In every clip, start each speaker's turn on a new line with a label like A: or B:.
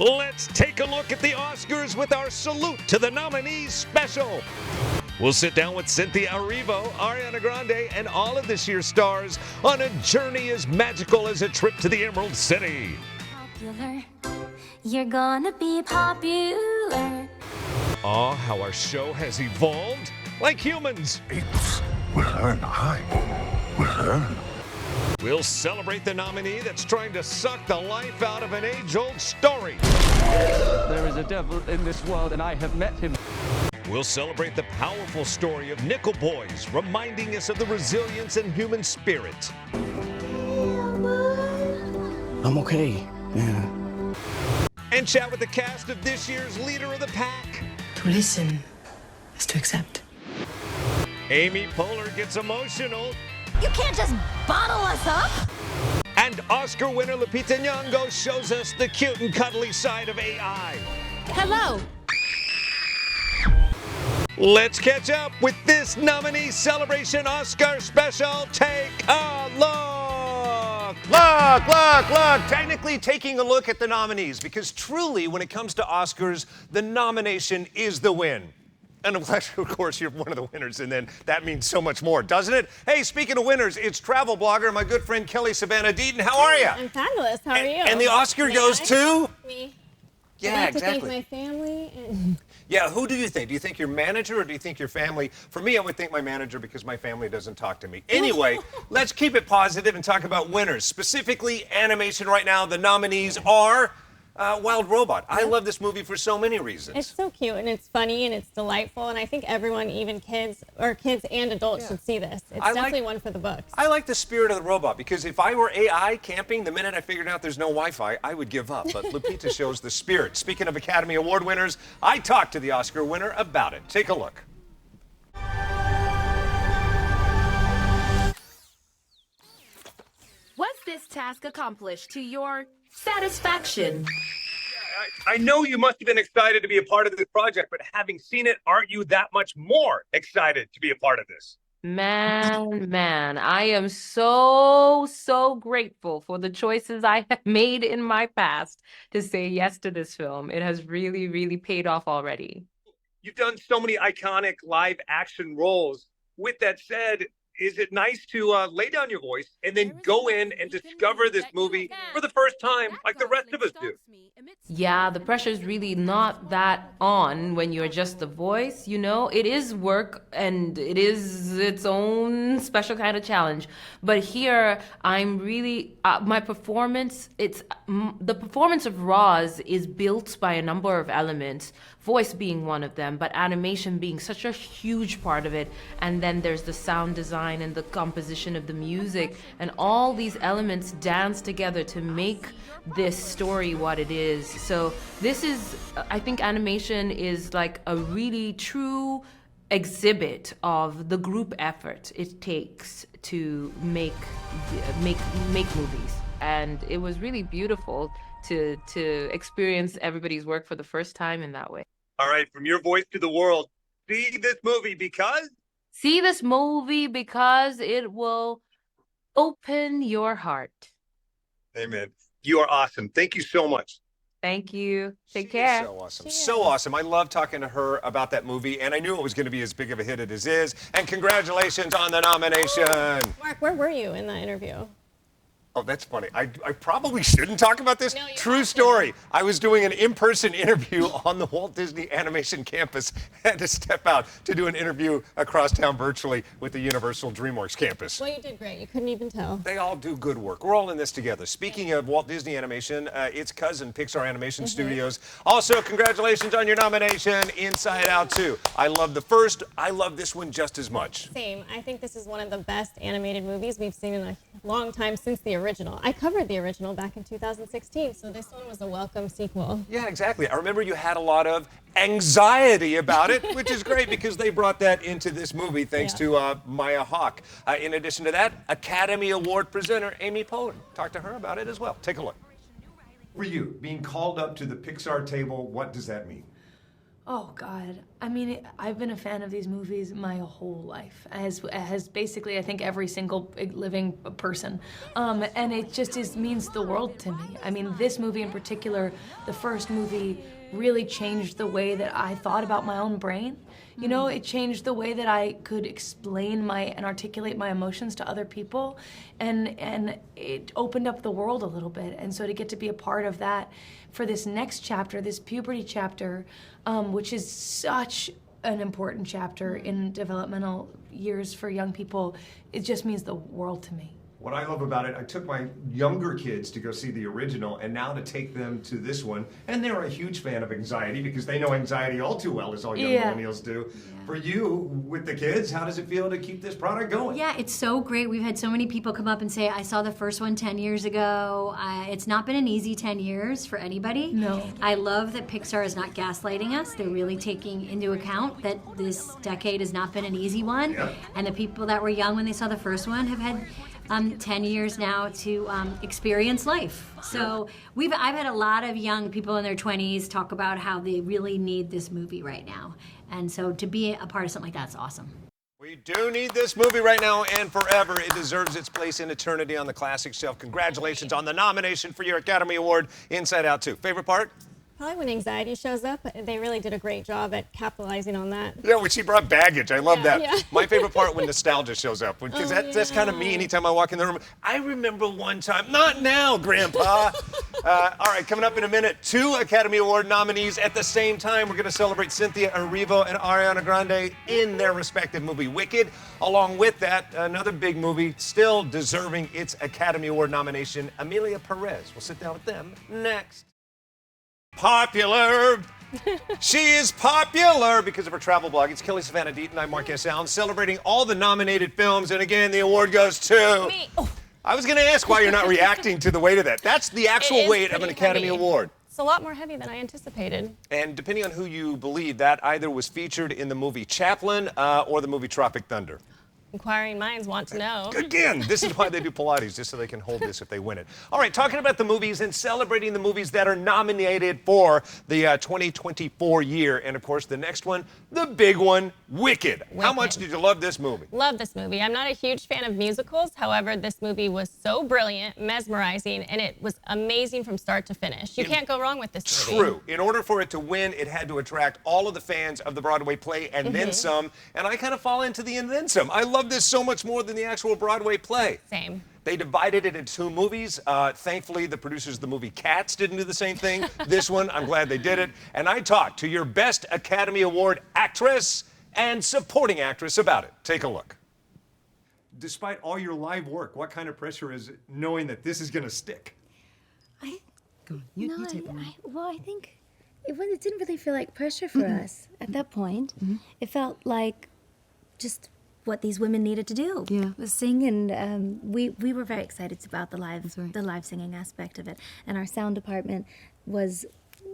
A: Let's take a look at the Oscars with our Salute to the Nominees special. We'll sit down with Cynthia Erivo, Ariana Grande, and all of this year's stars on a journey as magical as a trip to the Emerald City.
B: Popular, you're gonna be popular.
A: Oh, how our show has evolved like humans.
C: Apes will learn. I will learn.
A: We'll celebrate the nominee that's trying to suck the life out of an age-old story.
D: There is a devil in this world, and I have met him.
A: We'll celebrate the powerful story of Nickel Boys, reminding us of the resilience and human spirit.
D: I'm okay. Yeah.
A: And chat with the cast of this year's Leader of the Pack.
E: To listen is to accept.
A: Amy Poehler gets emotional.
B: You can't just bottle us up.
A: And Oscar winner Lupita Nyong'o shows us the cute and cuddly side of AI.
B: Hello.
A: Let's catch up with this nominee celebration Oscar special. Take a look.
F: Look. Technically taking a look at the nominees, because truly, when it comes to Oscars, the nomination is the win. And unless, of course, you're one of the winners, and then that means so much more, doesn't it? Hey, speaking of winners, it's travel blogger, my good friend Kelly Savannah Deaton. How are you?
G: I'm fabulous. How are you?
F: And the Oscar goes to?
G: Me.
F: Yeah,
G: I'd like
F: exactly.
G: to thank my family. And
F: Yeah, who do you think? Do you think your manager or do you think your family? For me, I would think my manager because my family doesn't talk to me. Anyway, let's keep it positive and talk about winners. Specifically, animation right now, the nominees are Wild Robot. I love this movie for so many reasons.
G: it's so cute and it's funny and it's delightful. And I think everyone, even kids and adults, should see this. It's definitely one for the books.
F: I like the spirit of the robot because if I were AI camping, the minute I figured out there's no Wi-Fi, I would give up. But Lupita shows the spirit. Speaking of Academy Award winners, I talked to the Oscar winner about it. Take a look.
H: Was this task accomplished to your satisfaction?
I: I know you must have been excited to be a part of this project, but having seen it, aren't you that much more excited to be a part of this?
H: Man, I am so grateful for the choices I have made in my past to say yes to this film. It has really paid off already.
I: You've done so many iconic live action roles. With that said, is it nice to lay down your voice and then go in and discover this movie for the first time like the rest of us do?
H: Yeah, the pressure is really not that on when you're just the voice, you know? It is work and it is its own special kind of challenge. But here, I'm really, my performance, the performance of Roz is built by a number of elements, voice being one of them, but animation being such a huge part of it. And then there's the sound design and the composition of the music, and all these elements dance together to make this story what it is. So this is, I think animation is like a really true exhibit of the group effort it takes to make movies. And it was really beautiful to experience everybody's work for the first time in that way.
I: All right, from your voice to the world, see this movie because?
H: See this movie because it will open your heart.
I: Amen. You are awesome. Thank you so much.
H: Thank you. Take
F: She
H: care.
F: is so awesome. So awesome. I love talking to her about that movie, and I knew it was going to be as big of a hit as it is. And congratulations on the nomination.
G: Mark, where were you in that interview?
F: Oh, that's funny. I probably shouldn't talk about this.
G: No, you
F: True
G: have to.
F: story. I was doing an in-person interview on the Walt Disney Animation campus. Had to step out to do an interview across town virtually with the Universal DreamWorks campus.
G: Well, you did great. You couldn't even tell.
F: They all do good work. We're all in this together. Speaking of Walt Disney Animation, its cousin, Pixar Animation Studios. Also, congratulations on your nomination, Inside Out 2. I love the first. I love this one just as much.
G: Same. I think this is one of the best animated movies we've seen in a long time since the original. I covered the original back in 2016, so this one was a welcome sequel.
F: Yeah, exactly. I remember you had a lot of anxiety about it, which is great because they brought that into this movie thanks to Maya Hawke. In addition to that, Academy Award presenter Amy Poehler. Talked to her about it as well. Take a look.
J: For you, being called up to the Pixar table, what does that mean?
H: Oh God! I mean, I've been a fan of these movies my whole life, as basically I think every single living person, and it just means the world to me. I mean, this movie in particular, the first movie, really changed the way that I thought about my own brain. You know, it changed the way that I could explain and articulate my emotions to other people, and it opened up the world a little bit. And so to get to be a part of that for this next chapter, this puberty chapter, which is such an important chapter in developmental years for young people, it just means the world to me.
F: What I love about it, I took my younger kids to go see the original, and now to take them to this one, and they're a huge fan of Anxiety because they know Anxiety all too well, as all young millennials do. Yeah. For you, with the kids, how does it feel to keep this product going?
J: Yeah, it's so great. We've had so many people come up and say, I saw the first one 10 years ago. It's not been an easy 10 years for anybody.
H: No.
J: I love that Pixar is not gaslighting us. They're really taking into account that this decade has not been an easy one.
F: Yep.
J: And the people that were young when they saw the first one have had 10 years now to experience life. So I've had a lot of young people in their 20s talk about how they really need this movie right now. And so to be a part of something like that's awesome.
F: We do need this movie right now and forever. It deserves its place in eternity on the classic shelf. Congratulations on the nomination for your Academy Award, Inside Out 2. Favorite part?
G: Probably when Anxiety shows up. They really did a great job at capitalizing on that.
F: Yeah, when she brought baggage. I love that.
G: Yeah.
F: My favorite part when nostalgia shows up, because that's kind of me anytime I walk in the room. I remember one time, not now, Grandpa. All right, coming up in a minute, 2 Academy Award nominees at the same time. We're going to celebrate Cynthia Erivo and Ariana Grande in their respective movie, Wicked. Along with that, another big movie still deserving its Academy Award nomination, Emilia Perez. We'll sit down with them next. Popular. She is popular because of her travel blog. It's Kelly Savannah Deaton. I'm Marquez Allen, celebrating all the nominated films. And again, the award goes to...
G: Me. Oh.
F: I was going to ask why you're not reacting to the weight of that. That's the actual weight of an Academy Award.
G: It's a lot more heavy than I anticipated.
F: And depending on who you believe, that either was featured in the movie Chaplin or the movie Tropic Thunder.
G: Inquiring minds want to know.
F: Again, this is why they do Pilates, just so they can hold this if they win it. All right, talking about the movies and celebrating the movies that are nominated for the 2024 year. And, of course, the next one, the big one, Wicked. How much did you love this movie?
G: Love this movie. I'm not a huge fan of musicals. However, this movie was so brilliant, mesmerizing, and it was amazing from start to finish. You can't go wrong with this movie.
F: True. In order for it to win, it had to attract all of the fans of the Broadway play and then some. And I kind of fall into the and then some. I love this so much more than the actual Broadway play.
G: Same.
F: They divided it into 2 movies. Thankfully, the producers of the movie Cats didn't do the same thing. This one, I'm glad they did it. And I talked to your Best Academy Award actress and supporting actress about it. Take a look. Despite all your live work, what kind of pressure is it knowing that this is going to stick?
K: Go on. You take one. I think it didn't really feel like pressure for us at that point. It felt like just what these women needed to do was sing, and we were very excited about the live singing aspect of it, and our sound department was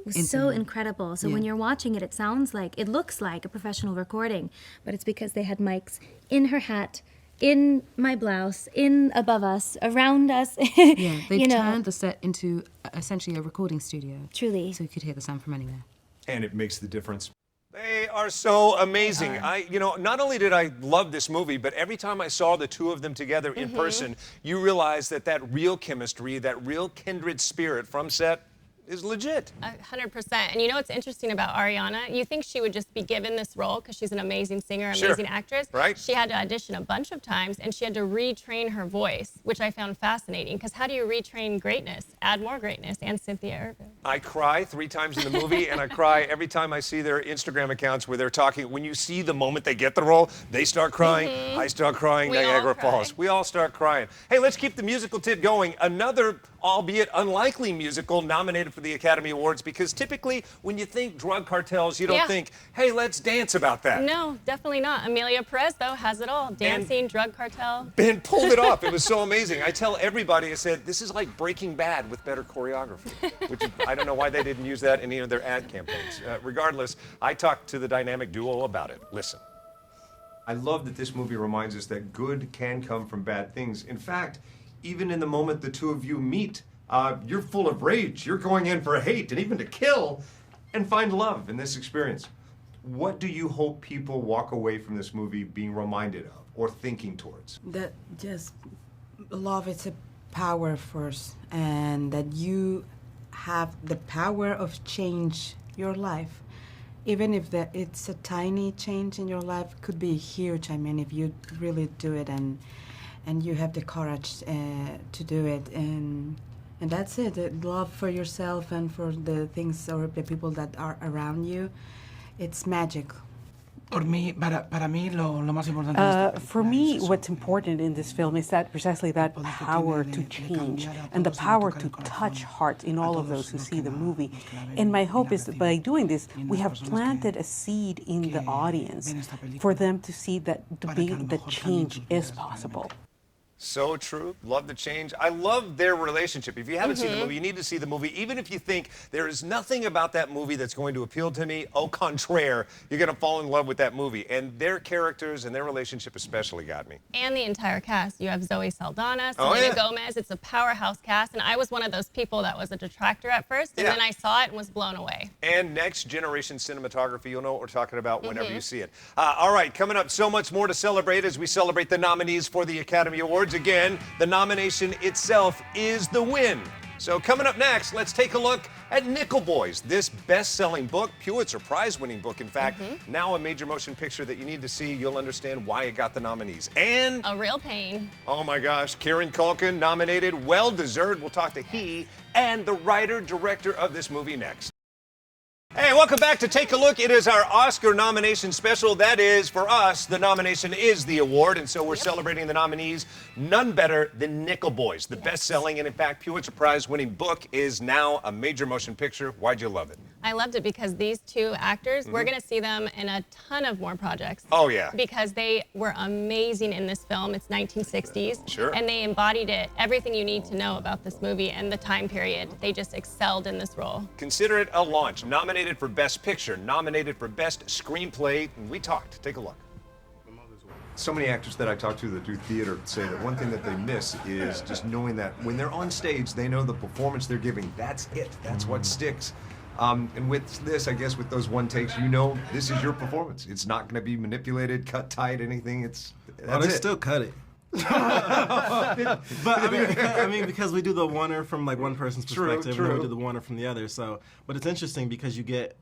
K: so incredible. So when you're watching it, it looks like a professional recording, but it's because they had mics in her hat, in my blouse, in above us, around us.
E: Yeah, they turned the set into essentially a recording studio.
K: Truly.
E: So you could hear the sound from anywhere.
F: And it makes the difference. They are so amazing. Not only did I love this movie, but every time I saw the 2 of them together in person, you realize that real chemistry, that real kindred spirit from set is legit.
G: 100%. And you know what's interesting about Ariana? You think she would just be given this role because she's an amazing singer, amazing actress.
F: Right.
G: She had to audition a bunch of times, and she had to retrain her voice, which I found fascinating. Because how do you retrain greatness? Add more greatness. And Cynthia Erivo.
F: I cry 3 times in the movie, and I cry every time I see their Instagram accounts where they're talking. When you see the moment they get the role, they start crying. I start crying. Niagara Falls. We all start crying. Hey, let's keep the musical tip going. Another, albeit unlikely musical nominated for the Academy Awards, because typically when you think drug cartels, you don't think, hey, let's dance about that.
G: No, definitely not. Emilia Perez, though, has it all. Dancing, drug cartel.
F: Ben pulled it off. It was so amazing. I tell everybody, I said, this is like Breaking Bad with better choreography, which is, I don't know why they didn't use that in any of their ad campaigns. Regardless, I talked to the dynamic duo about it. Listen. I love that this movie reminds us that good can come from bad things. In fact, even in the moment the 2 of you meet, you're full of rage. You're going in for hate and even to kill and find love in this experience. What do you hope people walk away from this movie being reminded of or thinking towards?
L: That just love is a power first, and that you have the power of change your life. Even if it's a tiny change in your life, could be huge. I mean, if you really do it and you have the courage to do it, and that's it. The love for yourself and for the things or the people that are around you, it's magic.
M: For me, what's important in this film is that precisely that power to change and the power to touch hearts in all of those who see the movie. And my hope is that by doing this, we have planted a seed in the audience for them to see that the change is possible.
F: So true. Love the change. I love their relationship. If you haven't seen the movie, you need to see the movie. Even if you think there is nothing about that movie that's going to appeal to me, au contraire, you're going to fall in love with that movie. And their characters and their relationship especially got me.
G: And the entire cast. You have Zoe Saldana, Selena Gomez. It's a powerhouse cast. And I was one of those people that was a detractor at first. And then I saw it and was blown away.
F: And next generation cinematography, you'll know what we're talking about whenever you see it. All right, coming up, so much more to celebrate as we celebrate the nominees for the Academy Awards. Again, the nomination itself is the win. So coming up next, let's take a look at Nickel Boys, this best-selling book, Pulitzer Prize-winning book, in fact, now a major motion picture that you need to see. You'll understand why it got the nominees. And
G: a real pain.
F: Oh my gosh, Kieran Culkin nominated, well-deserved. We'll talk to he and the writer-director of this movie next. Hey, welcome back to Take a Look. It is our Oscar nomination special. That is, for us, the nomination is the award, and so we're celebrating the nominees. None better than Nickel Boys. The best-selling and, in fact, Pulitzer Prize-winning book is now a major motion picture. Why'd you love it?
G: I loved it because these two actors, we're going to see them in a ton of more projects.
F: Oh, yeah.
G: Because they were amazing in this film. It's 1960s.
F: Sure.
G: And they embodied it, everything you need to know about this movie and the time period. They just excelled in this role.
F: Consider it a launch. Nominated for Best Picture, nominated for Best Screenplay. We talked. Take a look. So many actors that I talk to that do theater say that one thing that they miss is just knowing that when they're on stage, they know the performance they're giving. That's it. That's what sticks. And with this, I guess, with those one takes, you know, this is your performance. It's not going to be manipulated, cut tight, anything. That's
N: they still cut it. But I mean, because we do the oneer from like one person's perspective, and then we do the oneer from the other. So, but it's interesting because you get,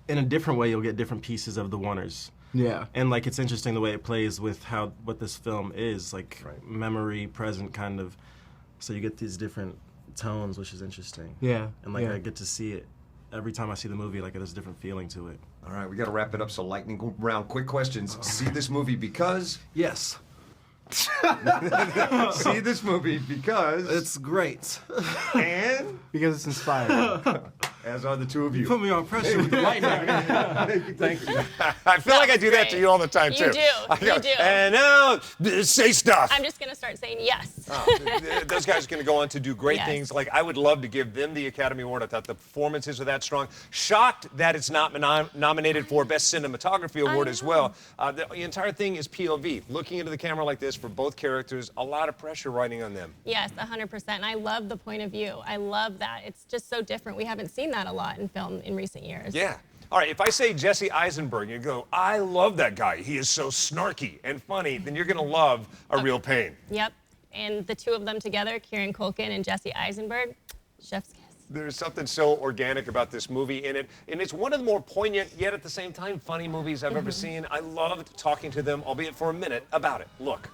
N: in a different way, you'll get different pieces of the oneers.
O: Yeah.
N: And like it's interesting the way it plays with what this film is, like memory, present, kind of. So you get these different tones, which is interesting.
O: Yeah.
N: And like I get to see it every time I see the movie. Like there's a different feeling to it.
F: All right, we got to wrap it up. So lightning round, quick questions. See this movie because?
N: Yes.
F: See this movie because
N: it's great.
F: And
O: because it's inspiring.
F: As are the two of you.
N: You put me on pressure with the lightning.
F: Thank you. I feel like I do that to you all the time, too.
G: You do. You do.
F: And now, say stuff.
G: I'm just going to start saying yes.
F: Those guys are going to go on to do great
G: Yes.
F: things. Like, I would love to give them the Academy Award. I thought the performances are that strong. Shocked that it's not nominated for Best Cinematography Award as well. The entire thing is POV. Looking into the camera like this for both characters, a lot of pressure riding on them.
G: Yes, 100%. And I love the point of view. I love that. It's just so different. We haven't seen that a lot in film in recent years.
F: Yeah. All right, if I say Jesse Eisenberg, you go, I love that guy. He is so snarky and funny, then you're going to love A Real Pain.
G: Yep. And the two of them together, Kieran Culkin and Jesse Eisenberg, chef's kiss.
F: There's something so organic about this movie in it, and it's one of the more poignant, yet at the same time, funny movies I've ever seen. I loved talking to them, albeit for a minute, about it. Look.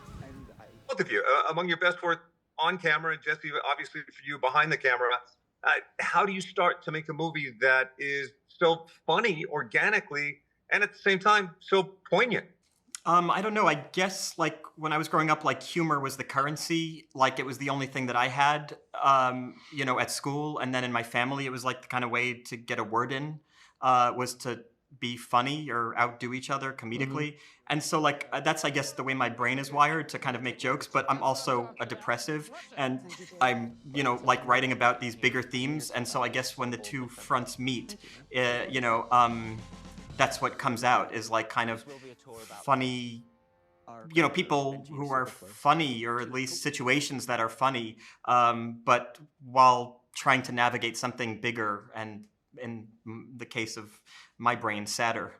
I: Both of you, among your best work on camera, and Jesse, obviously for you behind the camera, how do you start to make a movie that is so funny organically and at the same time so poignant?
P: I don't know. I guess like when I was growing up, like humor was the currency. Like it was the only thing that I had, you know, at school. And then in my family, it was like the kind of way to get a word in was to be funny or outdo each other comedically. And so like that's, I guess, the way my brain is wired to kind of make jokes, but I'm also a depressive and I'm, you know, like writing about these bigger themes. And so I guess when the two fronts meet, you know, that's what comes out is like kind of funny, you know, people who are funny or at least situations that are funny, but while trying to navigate something bigger and in the case of my brain, sadder.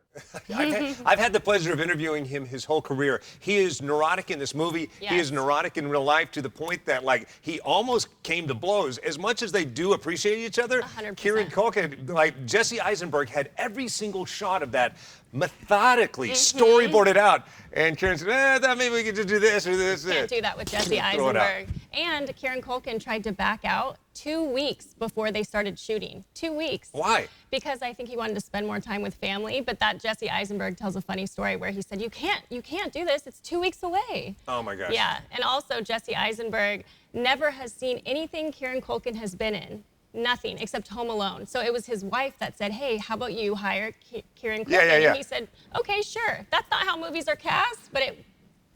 F: I've had the pleasure of interviewing him his whole career. He is neurotic in this movie.
G: Yes.
F: He is neurotic in real life to the point that, like, he almost came to blows. As much as they do appreciate each other,
G: 100%.
F: Kieran Culkin, like, Jesse Eisenberg had every single shot of that methodically storyboarded out. And Kieran said, I thought maybe we could just do this or this.
G: Can't do that with Jesse
F: Throw it out.
G: Eisenberg. And Kieran Culkin tried to back out 2 weeks before they started shooting. 2 weeks.
F: Why?
G: Because I think he wanted to spend more time with family. But that Jesse Eisenberg tells a funny story where he said, you can't do this. It's 2 weeks away.
F: Oh my gosh.
G: Yeah. And also Jesse Eisenberg never has seen anything Kieran Culkin has been in. Nothing except Home Alone. So it was his wife that said, hey, how about you hire Kieran Culkin?
F: Yeah.
G: And he said, okay, sure. That's not how movies are cast, but it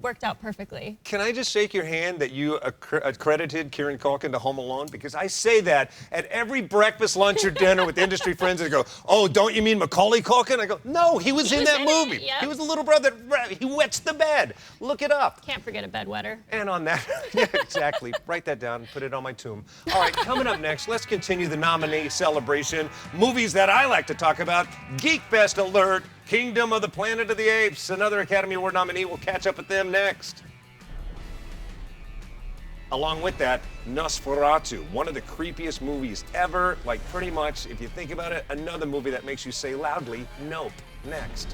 G: worked out perfectly.
F: Can I just shake your hand that you accredited Kieran Culkin to Home Alone? Because I say that at every breakfast, lunch, or dinner with industry friends, and they go, oh, don't you mean Macaulay Culkin? I go, no, he was in that movie.
G: Yep.
F: He was the little brother. He wets the bed. Look it up.
G: Can't forget a bedwetter.
F: And on that, yeah, exactly. Write that down and put it on my tomb. All right, coming up next, let's continue the nominee celebration. Movies that I like to talk about. Geek Fest alert. Kingdom of the Planet of the Apes, another Academy Award nominee. We'll catch up with them next. Along with that, Nosferatu, one of the creepiest movies ever. Like, pretty much, if you think about it, another movie that makes you say loudly, nope. Next.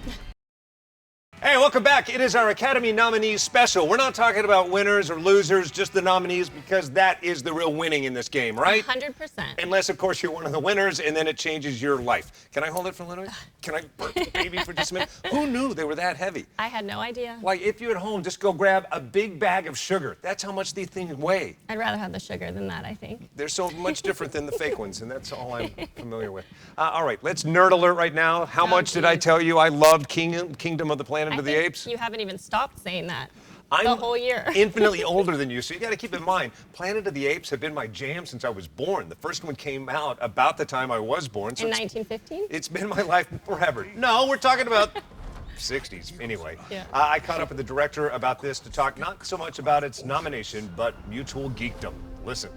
F: Hey, welcome back. It is our Academy Nominees special. We're not talking about winners or losers, just the nominees, because that is the real winning in this game, right?
G: 100%.
F: Unless, of course, you're one of the winners, and then it changes your life. Can I hold it for a little bit? Can I burp the baby for just a minute? Who knew they were that heavy?
G: I had no idea.
F: Like, if you're at home, just go grab a big bag of sugar. That's how much these things weigh.
G: I'd rather have the sugar than that, I think.
F: They're so much different than the fake ones, and that's all I'm familiar with. All right, let's nerd alert right now. How much did I tell you I loved Kingdom of the Planet of the Apes?
G: You haven't even stopped saying that
F: I'm
G: the whole year.
F: infinitely older than you, so you got to keep in mind, Planet of the Apes have been my jam since I was born. The first one came out about the time I was born. So
G: in 1915?
F: It's been my life forever. No, we're talking about 60s anyway.
G: Yeah.
F: I caught up with the director about this to talk not so much about its nomination, but mutual geekdom. Listen.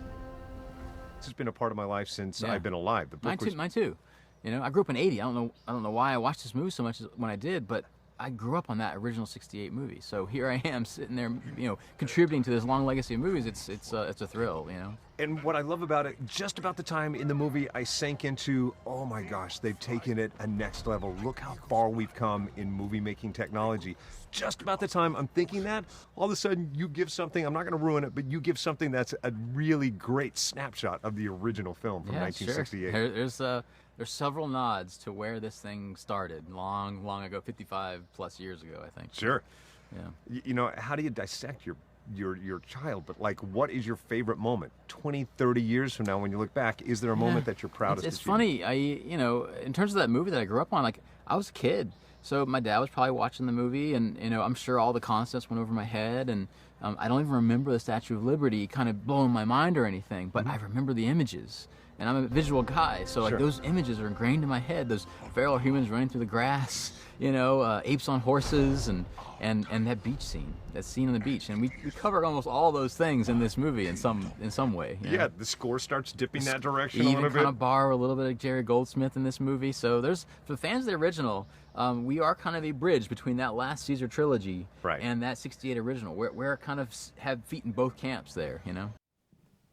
F: This has been a part of my life since I've been alive. The book
O: Mine too. You know, I grew up in '80. I don't know why I watched this movie so much when I did, but I grew up on that original '68 movie. So here I am sitting there, you know, contributing to this long legacy of movies. It's a thrill, you know.
F: And what I love about it, just about the time in the movie I sank into, oh my gosh, they've taken it a next level. Look how far we've come in movie making technology. Just about the time I'm thinking that, all of a sudden you give something, I'm not going to ruin it, but you give something that's a really great snapshot of the original film from 1968.
O: Sure. There's several nods to where this thing started long ago, 55 plus years ago, I think.
F: Sure.
O: Yeah.
F: You know, how do you dissect your child? But like, what is your favorite moment? 20, 30 years from now, when you look back, is there a moment that you're proudest of?
O: It's funny. You know, in terms of that movie that I grew up on, like, I was a kid. So my dad was probably watching the movie, and, you know, I'm sure all the concepts went over my head, and I don't even remember the Statue of Liberty kind of blowing my mind or anything, but I remember the images. And I'm a visual guy, so like those images are ingrained in my head. Those feral humans running through the grass, you know, apes on horses, and that beach scene, that scene on the beach. And we covered almost all those things in this movie in some way. You know?
F: Yeah, the score starts dipping that direction a
O: even
F: little bit.
O: kind of borrow a little bit of Jerry Goldsmith in this movie. So there's, for the fans of the original, we are kind of a bridge between that last Caesar trilogy and that '68 original. We're kind of have feet in both camps there, you know.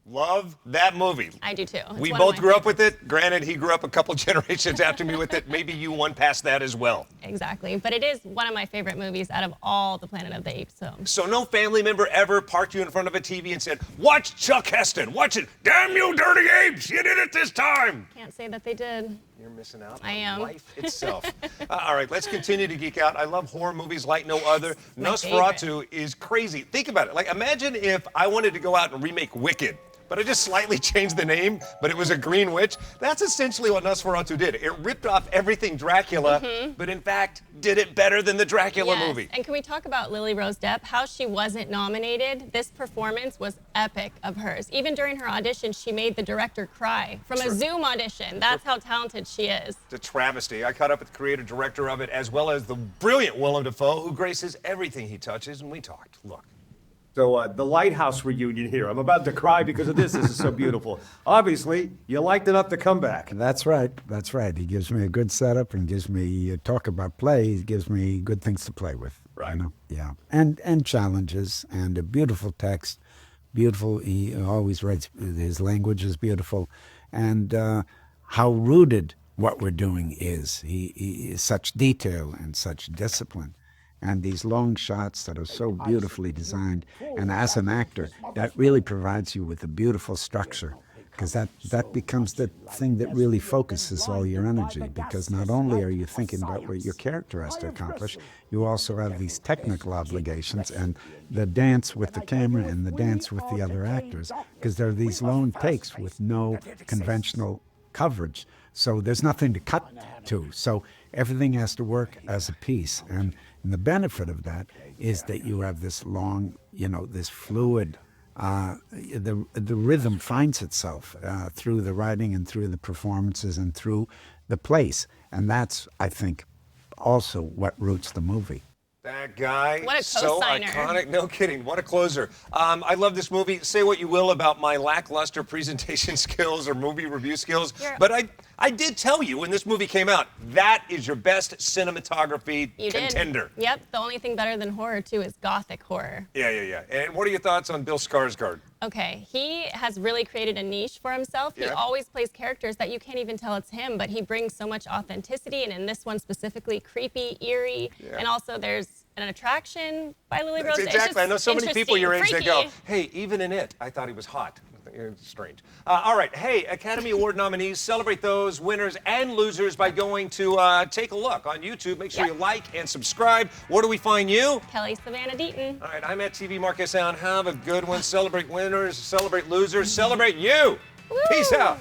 F: Love that movie.
G: I do too.
F: We both grew up with it. Granted, he grew up a couple generations after me with it. Maybe you won past that as well.
G: Exactly. But it is one of my favorite movies out of all the Planet of the Apes films.
F: So no family member ever parked you in front of a TV and said, watch Chuck Heston, watch it. Damn you, dirty apes, you did it this time.
G: Can't say that they did.
F: You're missing out
G: I am.
F: on life itself. All right, let's continue to geek out. I love horror movies like no other.
G: My
F: Nosferatu is crazy. Think about it. Like, imagine if I wanted to go out and remake Wicked, but I just slightly changed the name, but it was a green witch. That's essentially what Nosferatu did. It ripped off everything Dracula, but in fact, did it better than the Dracula movie.
G: And can we talk about Lily Rose Depp, how she wasn't nominated? This performance was epic of hers. Even during her audition, she made the director cry from a Zoom audition. That's how talented she is.
F: It's a travesty. I caught up with the creator director of it, as well as the brilliant Willem Dafoe, who graces everything he touches, and we talked. Look.
Q: So the Lighthouse reunion here. I'm about to cry because of this. This is so beautiful. Obviously, you liked enough to come back.
R: That's right. That's right. He gives me a good setup and gives me talk about play. He gives me good things to play with.
Q: Right.
R: You know? Yeah. And challenges and a beautiful text. Beautiful. He always writes. His language is beautiful, and how rooted what we're doing is. He is such detail and such discipline. And these long shots that are so beautifully designed. And as an actor, that really provides you with a beautiful structure, because that becomes the thing that really focuses all your energy, because not only are you thinking about what your character has to accomplish, you also have these technical obligations and the dance with the camera and the dance with the other actors, because there are these long takes with no conventional coverage. So there's nothing to cut to. So everything has to work as a piece. And the benefit of that is that you have this long, this fluid, the rhythm finds itself through the writing and through the performances and through the place. And that's, I think, also what roots the movie.
F: That guy,
G: what a
F: so
G: co-signer.
F: iconic. No kidding. What a closer. I love this movie. Say what you will about my lackluster presentation skills or movie review skills, but I did tell you when this movie came out, that is your best cinematography contender.
G: Did. Yep. The only thing better than horror, too, is gothic horror.
F: Yeah. And what are your thoughts on Bill Skarsgård?
G: Okay, he has really created a niche for himself. He always plays characters that you can't even tell it's him, but he brings so much authenticity, and in this one specifically, creepy, eerie, and also there's an attraction by Lily Rose.
F: Exactly. I know so many people your age that go,
G: freaky.
F: hey, even in it, I thought he was hot. It's strange. All right. Hey, Academy Award nominees, celebrate those winners and losers by going to take a look on YouTube. Make sure you like and subscribe. Where do we find you?
G: Kelly Savannah Deaton.
F: All right. I'm at TV Market Sound. Have a good one. Celebrate winners, celebrate losers, celebrate you.
G: Woo!
F: Peace out.